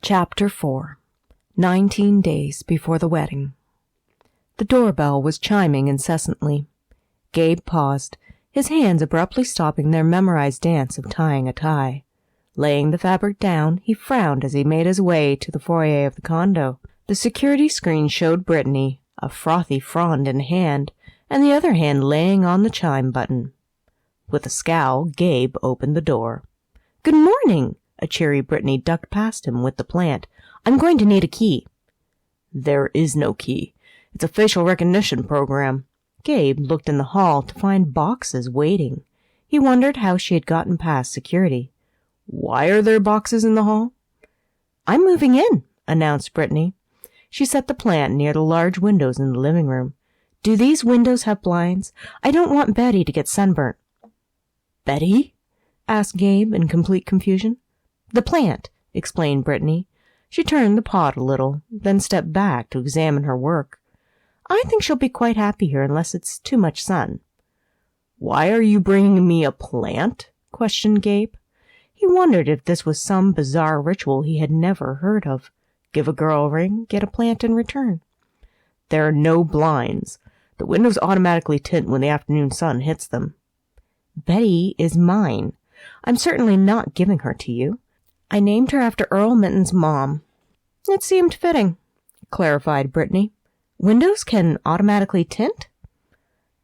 Chapter 4 19 Days Before the Wedding. The doorbell was chiming incessantly. Gabe paused, his hands abruptly stopping their memorized dance of tying a tie. Laying the fabric down, he frowned as he made his way to the foyer of the condo. The security screen showed Britney, a frothy frond in hand, and the other hand laying on the chime button. With a scowl, Gabe opened the door. "Good morning!" A cheery Britney ducked past him with the plant. "I'm going to need a key." "There is no key. It's a facial recognition program." Gabe looked in the hall to find boxes waiting. He wondered how she had gotten past security. "Why are there boxes in the hall?" "I'm moving in," announced Britney. She set the plant near the large windows in the living room. "Do these windows have blinds? I don't want Betty to get sunburnt." "Betty?" asked Gabe in complete confusion. "The plant," explained Britney. She turned the pot a little, then stepped back to examine her work. "I think she'll be quite happy here unless it's too much sun." "Why are you bringing me a plant?" questioned Gabe. He wondered if this was some bizarre ritual he had never heard of. Give a girl a ring, get a plant in return. "There are no blinds. The windows automatically tint when the afternoon sun hits them." "Betty is mine. I'm certainly not giving her to you. I named her after Earl Minton's mom." "It seemed fitting," clarified Britney. "Windows can automatically tint?"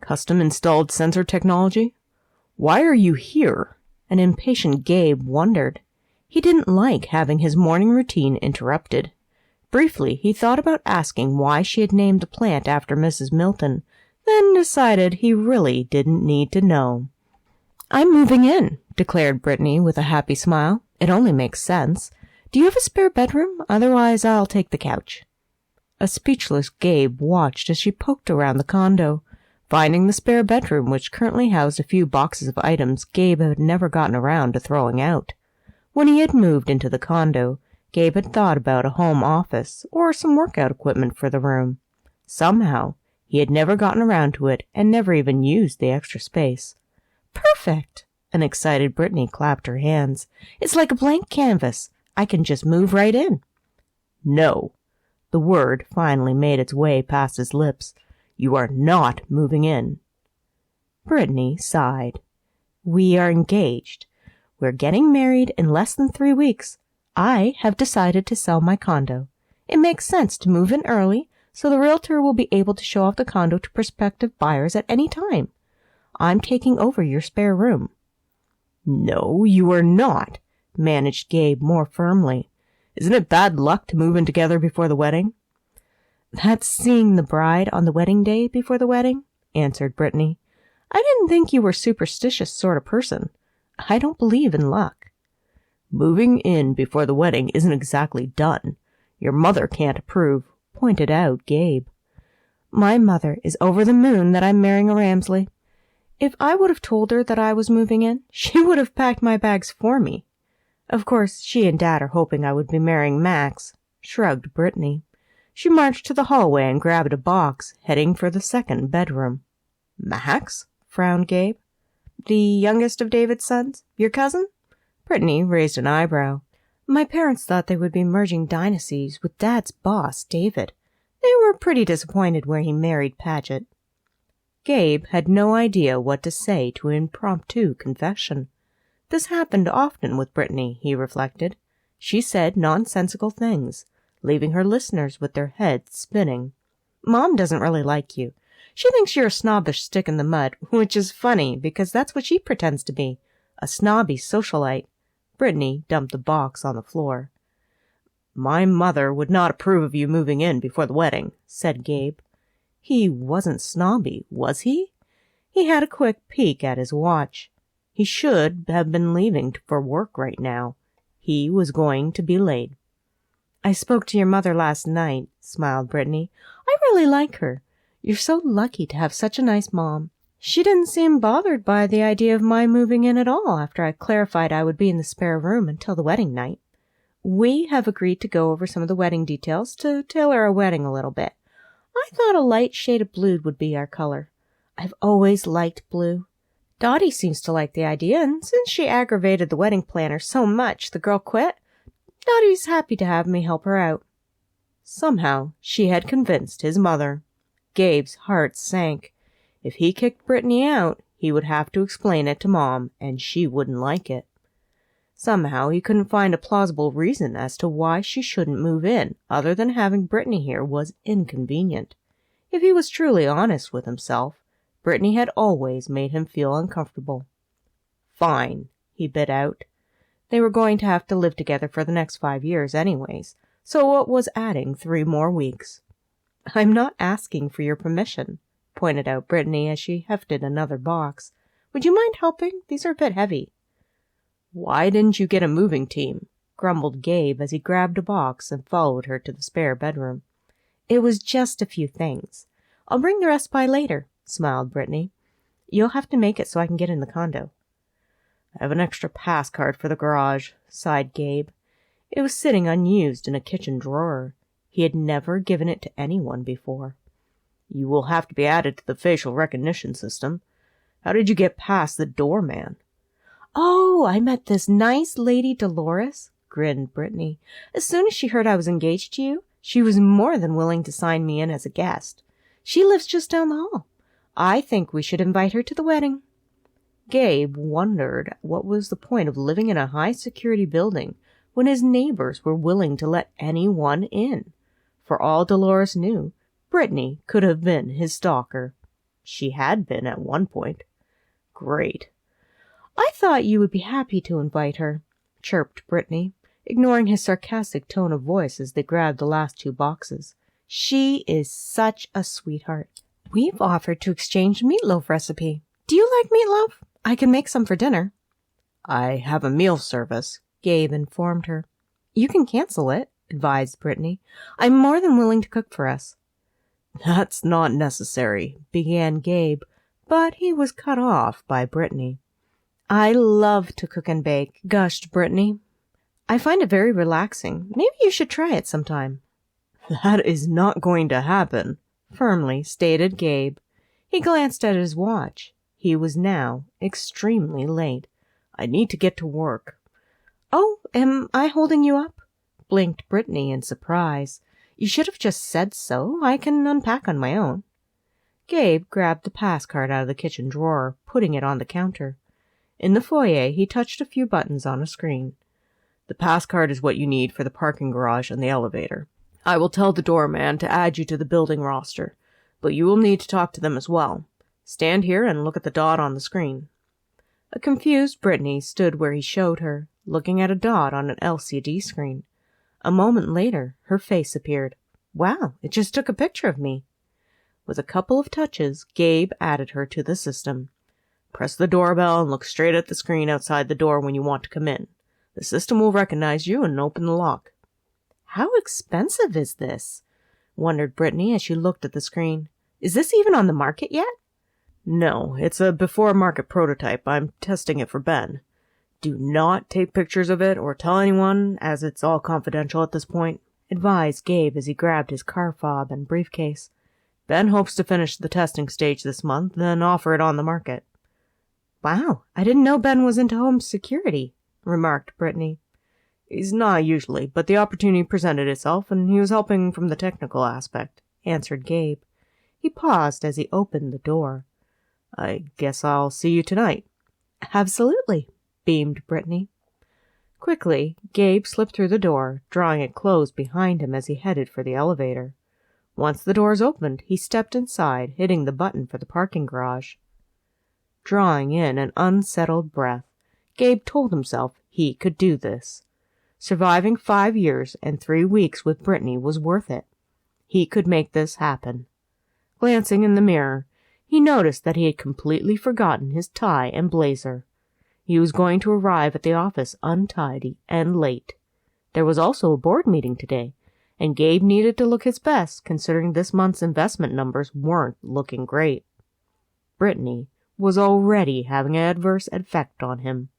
"Custom-installed sensor technology. Why are you here?" An impatient Gabe wondered. He didn't like having his morning routine interrupted. Briefly, he thought about asking why she had named the plant after Mrs. Milton, then decided he really didn't need to know. "I'm moving in," declared Britney with a happy smile. "It only makes sense. Do you have a spare bedroom? Otherwise, I'll take the couch." A speechless Gabe watched as she poked around the condo, finding the spare bedroom, which currently housed a few boxes of items Gabe had never gotten around to throwing out. When he had moved into the condo, Gabe had thought about a home office or some workout equipment for the room. Somehow, he had never gotten around to it and never even used the extra space. "Perfect!" An excited Britney clapped her hands. "It's like a blank canvas. I can just move right in." "No." The word finally made its way past his lips. "You are not moving in." Britney sighed. "We are engaged. We're getting married in less than 3 weeks. I have decided to sell my condo. It makes sense to move in early, so the realtor will be able to show off the condo to prospective buyers at any time. I'm taking over your spare room." "No, you are not," managed Gabe more firmly. "Isn't it bad luck to move in together before the wedding?" "That's seeing the bride on the wedding day before the wedding," answered Britney. "I didn't think you were a superstitious sort of person. I don't believe in luck." "Moving in before the wedding isn't exactly done. Your mother can't approve," pointed out Gabe. "My mother is over the moon that I'm marrying a Ramsley. If I would have told her that I was moving in, she would have packed my bags for me. Of course, she and Dad are hoping I would be marrying Max," shrugged Britney. She marched to the hallway and grabbed a box, heading for the second bedroom. "Max?" frowned Gabe. "The youngest of David's sons? Your cousin?" Britney raised an eyebrow. "My parents thought they would be merging dynasties with Dad's boss, David. They were pretty disappointed where he married Paget." Gabe had no idea what to say to an impromptu confession. This happened often with Britney, he reflected. She said nonsensical things, leaving her listeners with their heads spinning. "Mom doesn't really like you. She thinks you're a snobbish stick in the mud, which is funny because that's what she pretends to be, a snobby socialite." Britney dumped the box on the floor. "My mother would not approve of you moving in before the wedding," said Gabe. He wasn't snobby, was he? He had a quick peek at his watch. He should have been leaving for work right now. He was going to be late. "I spoke to your mother last night," smiled Britney. "I really like her. You're so lucky to have such a nice mom. She didn't seem bothered by the idea of my moving in at all after I clarified I would be in the spare room until the wedding night. We have agreed to go over some of the wedding details to tailor our wedding a little bit. I thought a light shade of blue would be our color. I've always liked blue. Dottie seems to like the idea, and since she aggravated the wedding planner so much the girl quit, Dottie's happy to have me help her out. Somehow she had convinced his mother. Gabe's heart sank. If he kicked Britney out, he would have to explain it to Mom, and she wouldn't like it. Somehow he couldn't find a plausible reason as to why she shouldn't move in, other than having Britney here was inconvenient. If he was truly honest with himself, Britney had always made him feel uncomfortable. Fine, he bit out. They were going to have to live together for the next 5 years anyways, so what was adding 3 more weeks? I'm not asking for your permission, pointed out Britney as she hefted another box. Would you mind helping? These are a bit heavy. Why didn't you get a moving team? Grumbled Gabe as he grabbed a box and followed her to the spare bedroom. It was just a few things. I'll bring the rest by later, smiled Britney. You'll have to make it so I can get in the condo. I have an extra pass card for the garage, sighed Gabe. It was sitting unused in a kitchen drawer. He had never given it to anyone before. You will have to be added to the facial recognition system. How did you get past the doorman? Oh, I met this nice lady Dolores, grinned Britney. As soon as she heard I was engaged to you, she was more than willing to sign me in as a guest. She lives just down the hall. I think we should invite her to the wedding. Gabe wondered what was the point of living in a high-security building when his neighbors were willing to let anyone in. For all Dolores knew, Britney could have been his stalker. She had been at one point. Great. I thought you would be happy to invite her, chirped Britney, ignoring his sarcastic tone of voice as they grabbed the last 2 boxes. She is such a sweetheart. We've offered to exchange meatloaf recipe. Do you like meatloaf? I can make some for dinner. I have a meal service, Gabe informed her. You can cancel it, advised Britney. I'm more than willing to cook for us. That's not necessary, began Gabe, but he was cut off by Britney. I love to cook and bake, gushed Britney. I find it very relaxing. Maybe you should try it sometime. That is not going to happen, firmly stated Gabe. He glanced at his watch. He was now extremely late. I need to get to work. Oh, am I holding you up? Blinked Britney in surprise. You should have just said so. I can unpack on my own. Gabe grabbed the pass card out of the kitchen drawer, putting it on the counter. In the foyer, he touched a few buttons on a screen. The pass card is what you need for the parking garage and the elevator. I will tell the doorman to add you to the building roster, but you will need to talk to them as well. Stand here and look at the dot on the screen. A confused Britney stood where he showed her, looking at a dot on an LCD screen. A moment later, her face appeared. Wow, it just took a picture of me. With a couple of touches, Gabe added her to the system. Press the doorbell and look straight at the screen outside the door when you want to come in. The system will recognize you and open the lock. How expensive is this? Wondered Britney as she looked at the screen. Is this even on the market yet? No, it's a before-market prototype. I'm testing it for Ben. Do not take pictures of it or tell anyone, as it's all confidential at this point, advised Gabe as he grabbed his car fob and briefcase. Ben hopes to finish the testing stage this month, then offer it on the market. Wow, I didn't know Ben was into home security, remarked Britney. He's not usually, but the opportunity presented itself, and he was helping from the technical aspect, answered Gabe. He paused as he opened the door. I guess I'll see you tonight. Absolutely, beamed Britney. Quickly, Gabe slipped through the door, drawing it closed behind him as he headed for the elevator. Once the doors opened, he stepped inside, hitting the button for the parking garage. Drawing in an unsettled breath, Gabe told himself he could do this. Surviving 5 years and 3 weeks with Britney was worth it. He could make this happen. Glancing in the mirror, he noticed that he had completely forgotten his tie and blazer. He was going to arrive at the office untidy and late. There was also a board meeting today, and Gabe needed to look his best considering this month's investment numbers weren't looking great. Britney was already having an adverse effect on him.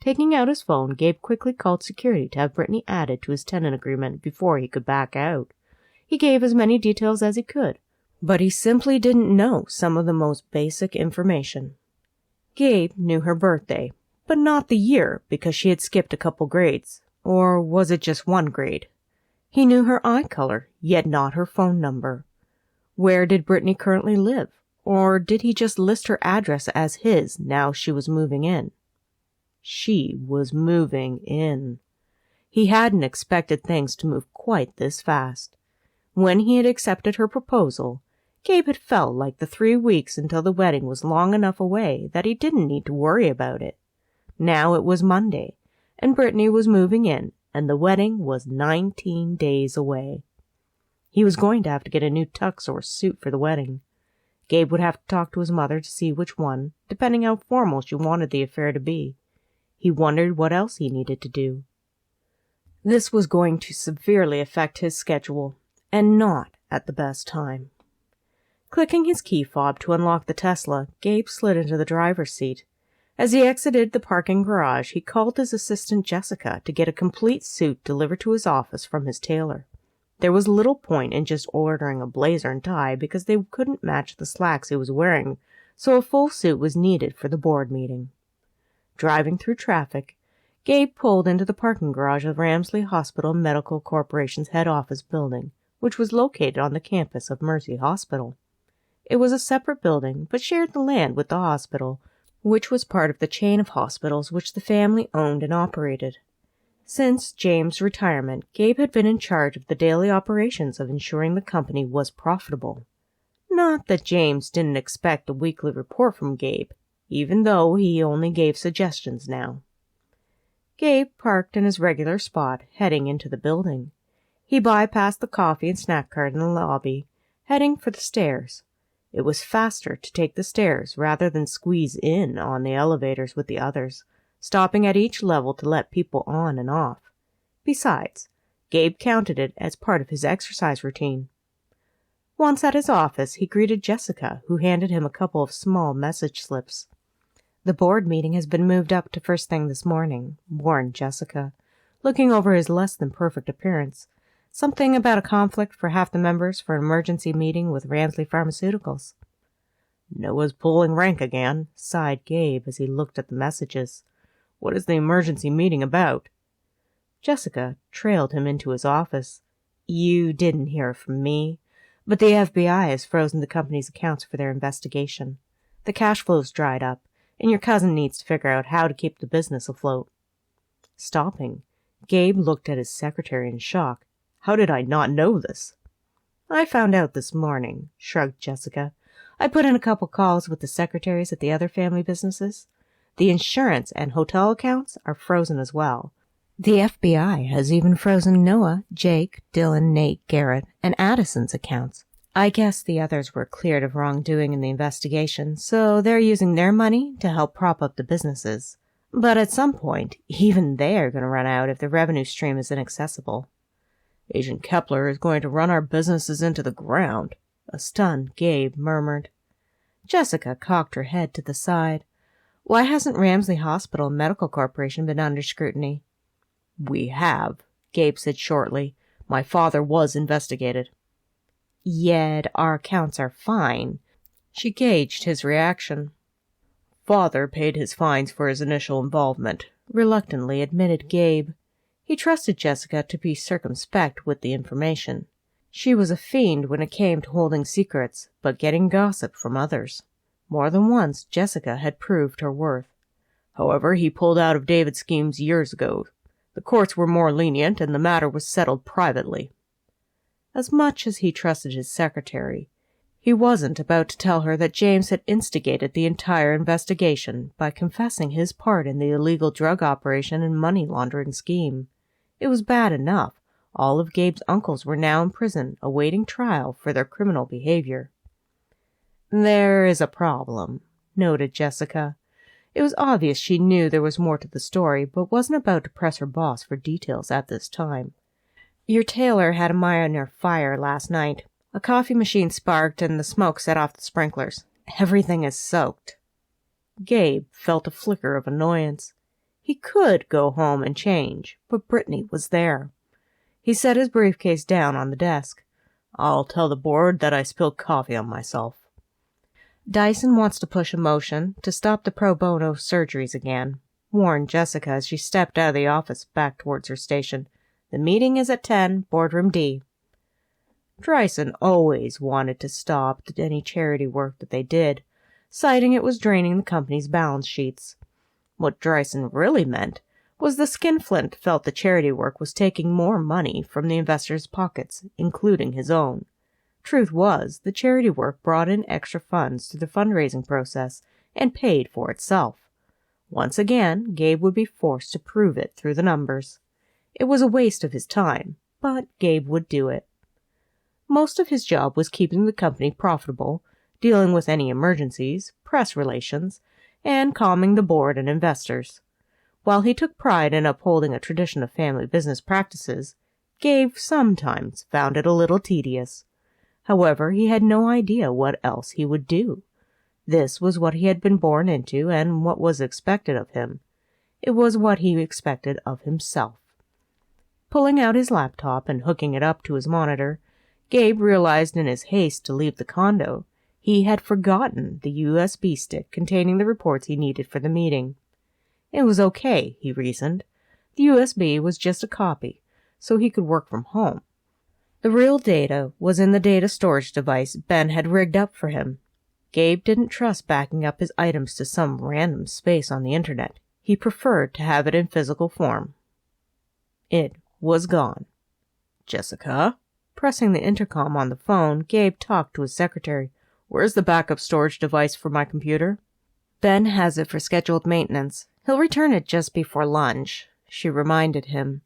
Taking out his phone, Gabe quickly called security to have Britney added to his tenant agreement before he could back out. He gave as many details as he could, but he simply didn't know some of the most basic information. Gabe knew her birthday, but not the year because she had skipped a couple grades. Or was it just one grade? He knew her eye color, yet not her phone number. Where did Britney currently live? Or did he just list her address as his now she was moving in? She was moving in. He hadn't expected things to move quite this fast. When he had accepted her proposal, Gabe had felt like the 3 weeks until the wedding was long enough away that he didn't need to worry about it. Now it was Monday, and Britney was moving in, and the wedding was 19 days away. He was going to have to get a new tux or suit for the wedding. Gabe would have to talk to his mother to see which one, depending how formal she wanted the affair to be. He wondered what else he needed to do. This was going to severely affect his schedule, and not at the best time. Clicking his key fob to unlock the Tesla, Gabe slid into the driver's seat. As he exited the parking garage, he called his assistant Jessica to get a complete suit delivered to his office from his tailor. There was little point in just ordering a blazer and tie because they couldn't match the slacks he was wearing, so a full suit was needed for the board meeting. Driving through traffic, Gabe pulled into the parking garage of Ramsley Hospital Medical Corporation's head office building, which was located on the campus of Mercy Hospital. It was a separate building, but shared the land with the hospital, which was part of the chain of hospitals which the family owned and operated. Since James' retirement, Gabe had been in charge of the daily operations of ensuring the company was profitable. Not that James didn't expect a weekly report from Gabe, even though he only gave suggestions now. Gabe parked in his regular spot, heading into the building. He bypassed the coffee and snack cart in the lobby, heading for the stairs. It was faster to take the stairs rather than squeeze in on the elevators with the others, stopping at each level to let people on and off. Besides, Gabe counted it as part of his exercise routine. Once at his office, he greeted Jessica, who handed him a couple of small message slips. "The board meeting has been moved up to first thing this morning," warned Jessica, looking over his less-than-perfect appearance. "Something about a conflict for half the members for an emergency meeting with Ramsley Pharmaceuticals." "Noah's pulling rank again," sighed Gabe as he looked at the messages. "What is the emergency meeting about?" Jessica trailed him into his office. "You didn't hear from me, but the FBI has frozen the company's accounts for their investigation. The cash flow's dried up, and your cousin needs to figure out how to keep the business afloat." Stopping, Gabe looked at his secretary in shock. "How did I not know this?" "I found out this morning," shrugged Jessica. "I put in a couple calls with the secretaries at the other family businesses. The insurance and hotel accounts are frozen as well. The FBI has even frozen Noah, Jake, Dylan, Nate, Garrett, and Addison's accounts. I guess the others were cleared of wrongdoing in the investigation, so they're using their money to help prop up the businesses. But at some point, even they are going to run out if the revenue stream is inaccessible." "Agent Kepler is going to run our businesses into the ground," a stunned Gabe murmured. Jessica cocked her head to the side. "Why hasn't Ramsley Hospital Medical Corporation been under scrutiny?" "We have," Gabe said shortly. "My father was investigated." "Yet our accounts are fine." She gauged his reaction. "Father paid his fines for his initial involvement," reluctantly admitted Gabe. He trusted Jessica to be circumspect with the information. She was a fiend when it came to holding secrets, but getting gossip from others. More than once, Jessica had proved her worth. "However, he pulled out of David's schemes years ago. The courts were more lenient, and the matter was settled privately." As much as he trusted his secretary, he wasn't about to tell her that James had instigated the entire investigation by confessing his part in the illegal drug operation and money laundering scheme. It was bad enough. All of Gabe's uncles were now in prison, awaiting trial for their criminal behavior. "There is a problem," noted Jessica. It was obvious she knew there was more to the story, but wasn't about to press her boss for details at this time. "Your tailor had a minor fire last night. A coffee machine sparked and the smoke set off the sprinklers. Everything is soaked." Gabe felt a flicker of annoyance. He could go home and change, but Britney was there. He set his briefcase down on the desk. "I'll tell the board that I spilled coffee on myself." "Dyson wants to push a motion to stop the pro bono surgeries again." warned Jessica as she stepped out of the office back towards her station. "The meeting is at 10, boardroom D." Dryson always wanted to stop any charity work that they did, citing it was draining the company's balance sheets. What Dryson really meant was the Skinflint felt the charity work was taking more money from the investors' pockets, including his own. Truth was, the charity work brought in extra funds through the fundraising process and paid for itself. Once again, Gabe would be forced to prove it through the numbers. It was a waste of his time, but Gabe would do it. Most of his job was keeping the company profitable, dealing with any emergencies, press relations, and calming the board and investors. While he took pride in upholding a tradition of family business practices, Gabe sometimes found it a little tedious. However, he had no idea what else he would do. This was what he had been born into and what was expected of him. It was what he expected of himself. Pulling out his laptop and hooking it up to his monitor, Gabe realized in his haste to leave the condo he had forgotten the USB stick containing the reports he needed for the meeting. It was okay, he reasoned. The USB was just a copy, so he could work from home. The real data was in the data storage device Ben had rigged up for him. Gabe didn't trust backing up his items to some random space on the internet. He preferred to have it in physical form. It was gone. "Jessica?" Pressing the intercom on the phone, Gabe talked to his secretary. "Where's the backup storage device for my computer?" "Ben has it for scheduled maintenance. He'll return it just before lunch," she reminded him.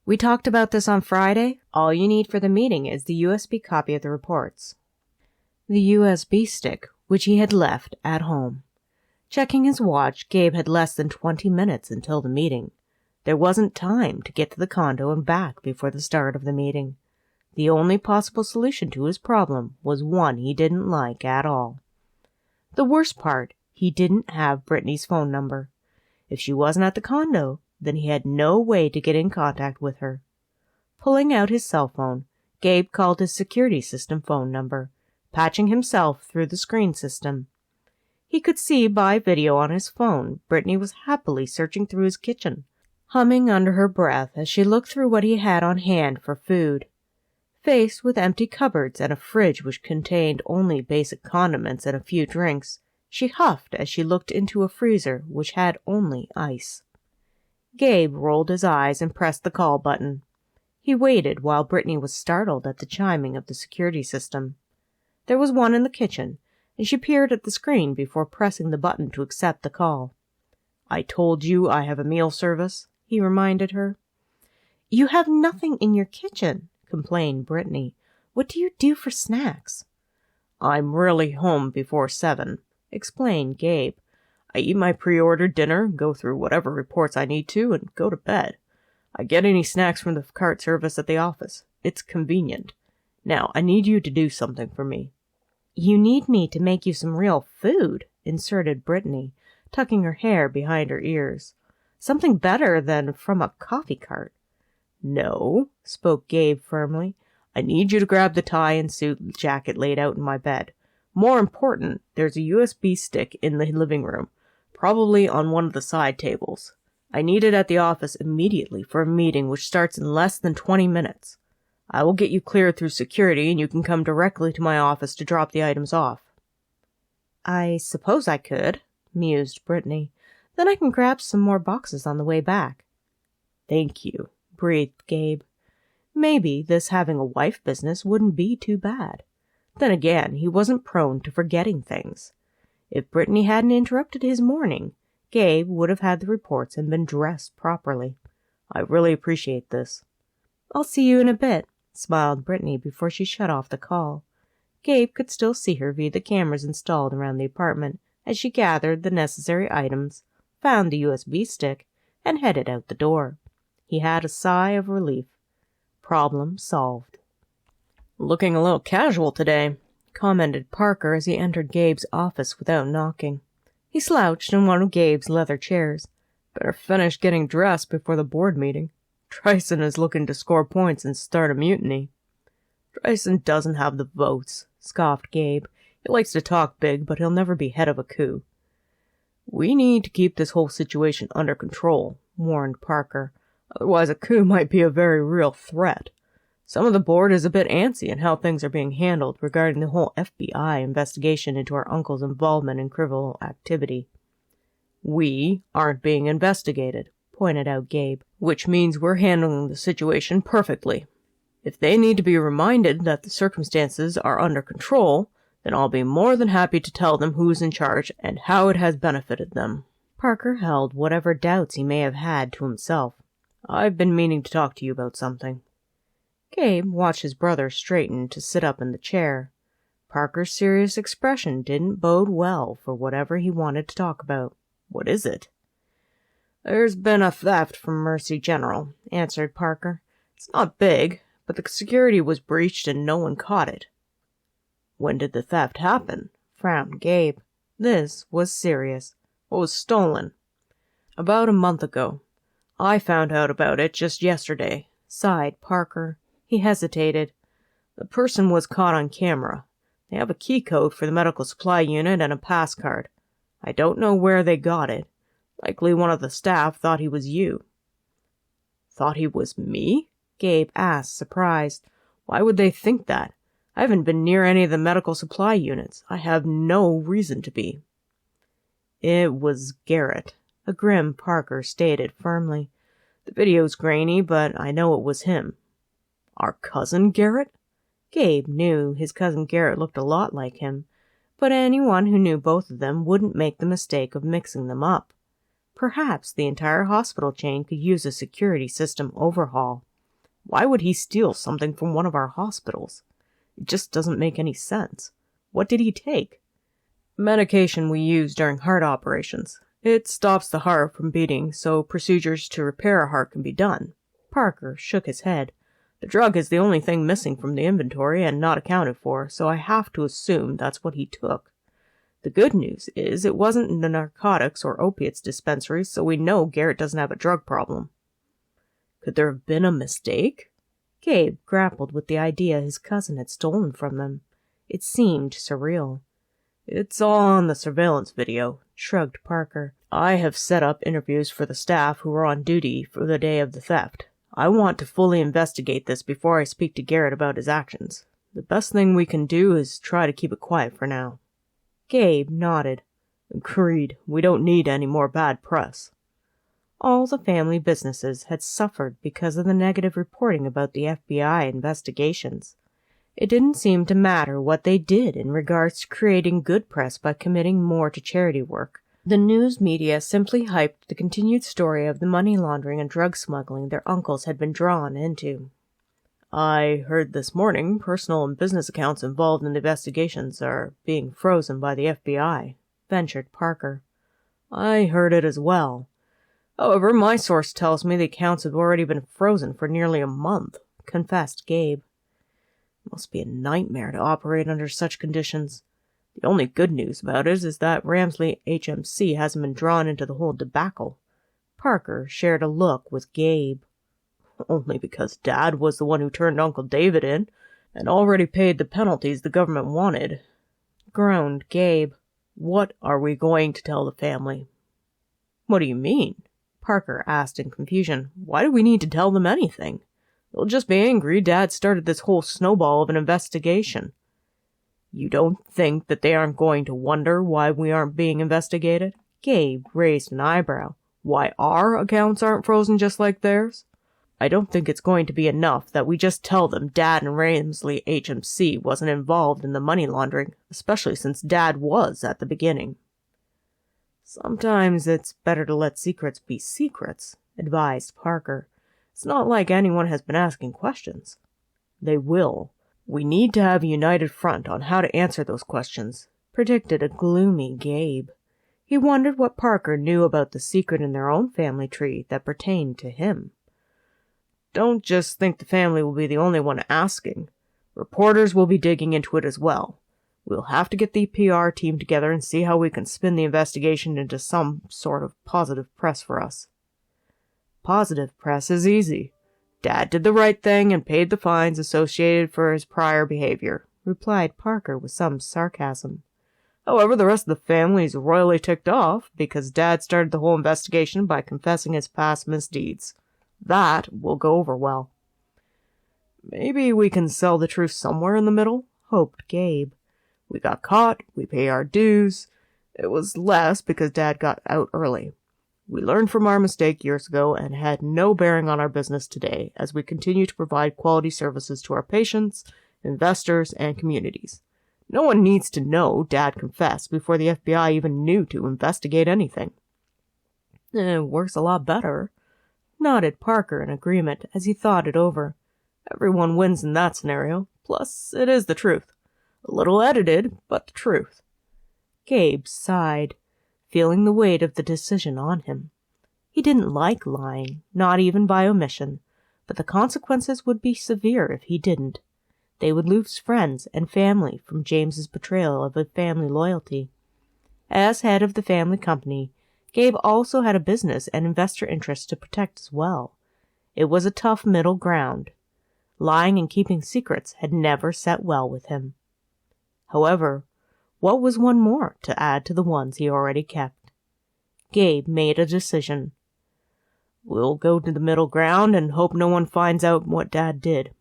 "We talked about this on Friday. All you need for the meeting is the USB copy of the reports." The USB stick, which he had left at home. Checking his watch, Gabe had less than 20 minutes until the meeting. There wasn't time to get to the condo and back before the start of the meeting. The only possible solution to his problem was one he didn't like at all. The worst part, he didn't have Britney's phone number. If she wasn't at the condo, then he had no way to get in contact with her. Pulling out his cell phone, Gabe called his security system phone number, patching himself through the screen system. He could see by video on his phone Britney was happily searching through his kitchen, humming under her breath as she looked through what he had on hand for food. Faced with empty cupboards and a fridge which contained only basic condiments and a few drinks, she huffed as she looked into a freezer which had only ice. Gabe rolled his eyes and pressed the call button. He waited while Britney was startled at the chiming of the security system. There was one in the kitchen, and she peered at the screen before pressing the button to accept the call. "I told you I have a meal service," he reminded her. "You have nothing in your kitchen," complained Britney. "What do you do for snacks?" "I'm rarely home before 7, explained Gabe. "I eat my pre-ordered dinner, go through whatever reports I need to, and go to bed. I get any snacks from the cart service at the office. It's convenient. Now, I need you to do something for me." "You need me to make you some real food," inserted Britney, tucking her hair behind her ears. "Something better than from a coffee cart." "No," spoke Gabe firmly. "I need you to grab the tie and suit jacket laid out in my bed. More important, there's a USB stick in the living room, probably on one of the side tables. I need it at the office immediately for a meeting which starts in less than 20 minutes. I will get you cleared through security and you can come directly to my office to drop the items off." "I suppose I could," mused Britney. "Then I can grab some more boxes on the way back." "Thank you," breathed Gabe. Maybe this having a wife business wouldn't be too bad. Then again, he wasn't prone to forgetting things. If Britney hadn't interrupted his morning, Gabe would have had the reports and been dressed properly. "I really appreciate this." "I'll see you in a bit," smiled Britney before she shut off the call. Gabe could still see her via the cameras installed around the apartment as she gathered the necessary items, found the USB stick, and headed out the door. He had a sigh of relief. Problem solved. "Looking a little casual today," commented Parker as he entered Gabe's office without knocking. He slouched in one of Gabe's leather chairs. "Better finish getting dressed before the board meeting. Dryson is looking to score points and start a mutiny." "Dryson doesn't have the votes," scoffed Gabe. "He likes to talk big, but he'll never be head of a coup." We need to keep this whole situation under control, warned Parker. Otherwise a coup might be a very real threat. Some of the board is a bit antsy in how things are being handled regarding the whole FBI investigation into our uncle's involvement in criminal activity. We aren't being investigated, pointed out Gabe, which means we're handling the situation perfectly. If they need to be reminded that the circumstances are under control, then I'll be more than happy to tell them who's in charge and how it has benefited them. Parker held whatever doubts he may have had to himself. I've been meaning to talk to you about something. Gabe watched his brother straighten to sit up in the chair. Parker's serious expression didn't bode well for whatever he wanted to talk about. What is it? There's been a theft from Mercy General, answered Parker. It's not big, but the security was breached and no one caught it. When did the theft happen? Frowned Gabe. This was serious. What was stolen? About a month ago. I found out about it just yesterday, sighed Parker. He hesitated. The person was caught on camera. They have a key code for the medical supply unit and a pass card. I don't know where they got it. Likely one of the staff thought he was you. Thought he was me? Gabe asked, surprised. Why would they think that? I haven't been near any of the medical supply units. I have no reason to be. It was Garrett, a grim Parker stated firmly. The video's grainy, but I know it was him. Our cousin Garrett? Gabe knew his cousin Garrett looked a lot like him, but anyone who knew both of them wouldn't make the mistake of mixing them up. Perhaps the entire hospital chain could use a security system overhaul. Why would he steal something from one of our hospitals? It just doesn't make any sense. What did he take? Medication we use during heart operations. It stops the heart from beating, so procedures to repair a heart can be done. Parker shook his head. The drug is the only thing missing from the inventory and not accounted for, so I have to assume that's what he took. The good news is it wasn't in the narcotics or opiates dispensary, so we know Garrett doesn't have a drug problem. Could there have been a mistake? Gabe grappled with the idea his cousin had stolen from them. It seemed surreal. It's all on the surveillance video, shrugged Parker. I have set up interviews for the staff who were on duty for the day of the theft. I want to fully investigate this before I speak to Garrett about his actions. The best thing we can do is try to keep it quiet for now. Gabe nodded. Agreed. We don't need any more bad press. All the family businesses had suffered because of the negative reporting about the FBI investigations. It didn't seem to matter what they did in regards to creating good press by committing more to charity work. The news media simply hyped the continued story of the money laundering and drug smuggling their uncles had been drawn into. I heard this morning personal and business accounts involved in the investigations are being frozen by the FBI, ventured Parker. I heard it as well. However, my source tells me the accounts have already been frozen for nearly a month, confessed Gabe. It must be a nightmare to operate under such conditions. The only good news about it is that Ramsley HMC hasn't been drawn into the whole debacle. Parker shared a look with Gabe. Only because Dad was the one who turned Uncle David in, and already paid the penalties the government wanted, groaned Gabe. What are we going to tell the family? What do you mean? Parker asked in confusion. Why do we need to tell them anything? They'll just be angry Dad started this whole snowball of an investigation. You don't think that they aren't going to wonder why we aren't being investigated? Gabe raised an eyebrow. Why our accounts aren't frozen just like theirs? I don't think it's going to be enough that we just tell them Dad and Ramsley HMC wasn't involved in the money laundering, especially since Dad was at the beginning. Sometimes it's better to let secrets be secrets, advised Parker. It's not like anyone has been asking questions. They will. We need to have a united front on how to answer those questions, predicted a gloomy Gabe. He wondered what Parker knew about the secret in their own family tree that pertained to him. Don't just think the family will be the only one asking. Reporters will be digging into it as well. We'll have to get the PR team together and see how we can spin the investigation into some sort of positive press for us. Positive press is easy. Dad did the right thing and paid the fines associated for his prior behavior, replied Parker with some sarcasm. However, the rest of the family is royally ticked off because Dad started the whole investigation by confessing his past misdeeds. That will go over well. Maybe we can sell the truth somewhere in the middle, hoped Gabe. We got caught, we pay our dues. It was less because Dad got out early. We learned from our mistake years ago and had no bearing on our business today as we continue to provide quality services to our patients, investors, and communities. No one needs to know Dad confessed before the FBI even knew to investigate anything. It works a lot better, nodded Parker in agreement as he thought it over. Everyone wins in that scenario, plus it is the truth. A little edited, but the truth. Gabe sighed, feeling the weight of the decision on him. He didn't like lying, not even by omission, but the consequences would be severe if he didn't. They would lose friends and family from James's betrayal of a family loyalty. As head of the family company, Gabe also had a business and investor interest to protect as well. It was a tough middle ground. Lying and keeping secrets had never set well with him. However, what was one more to add to the ones he already kept? Gabe made a decision. We'll go to the middle ground and hope no one finds out what Dad did.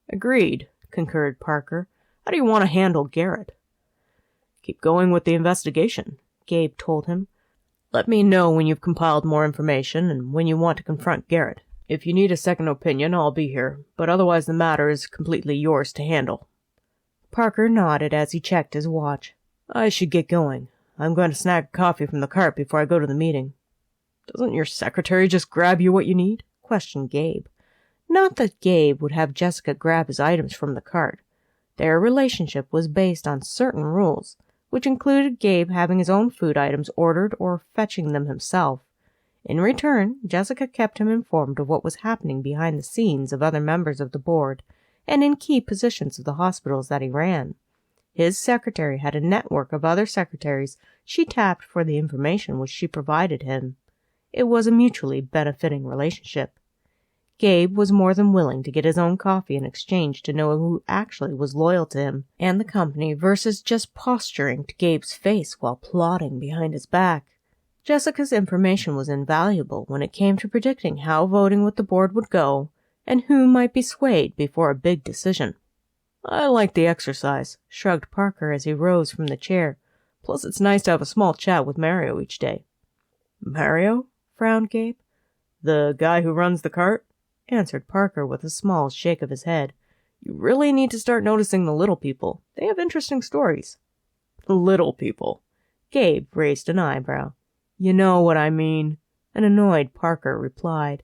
Agreed, concurred Parker. How do you want to handle Garrett? Keep going with the investigation, Gabe told him. Let me know when you've compiled more information and when you want to confront Garrett. If you need a second opinion, I'll be here, but otherwise the matter is completely yours to handle. Parker nodded as he checked his watch. I should get going. I'm going to snag coffee from the cart before I go to the meeting. Doesn't your secretary just grab you what you need? Questioned Gabe. Not that Gabe would have Jessica grab his items from the cart. Their relationship was based on certain rules, which included Gabe having his own food items ordered or fetching them himself. In return, Jessica kept him informed of what was happening behind the scenes of other members of the board and in key positions of the hospitals that he ran. His secretary had a network of other secretaries she tapped for the information which she provided him. It was a mutually benefiting relationship. Gabe was more than willing to get his own coffee in exchange to know who actually was loyal to him and the company versus just posturing to Gabe's face while plotting behind his back. Jessica's information was invaluable when it came to predicting how voting with the board would go and who might be swayed before a big decision. I like the exercise, shrugged Parker as he rose from the chair. Plus it's nice to have a small chat with Mario each day. Mario? Frowned Gabe. The guy who runs the cart? Answered Parker with a small shake of his head. You really need to start noticing the little people. They have interesting stories. The little people. Gabe raised an eyebrow. You know what I mean. An annoyed Parker replied.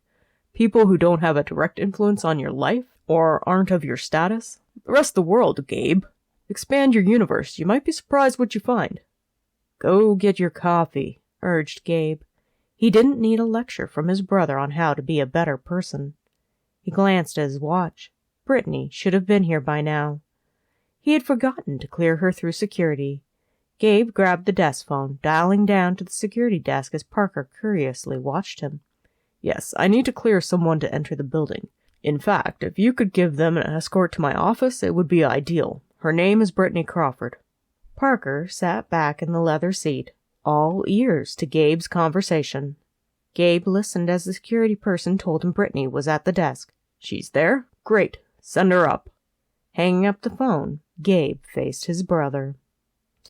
People who don't have a direct influence on your life or aren't of your status. The rest of the world, Gabe. Expand your universe. You might be surprised what you find. Go get your coffee, urged Gabe. He didn't need a lecture from his brother on how to be a better person. He glanced at his watch. Britney should have been here by now. He had forgotten to clear her through security. Gabe grabbed the desk phone, dialing down to the security desk as Parker curiously watched him. Yes, I need to clear someone to enter the building. In fact, if you could give them an escort to my office, it would be ideal. Her name is Britney Crawford. Parker sat back in the leather seat, all ears to Gabe's conversation. Gabe listened as the security person told him Britney was at the desk. She's there? Great. Send her up. Hanging up the phone, Gabe faced his brother.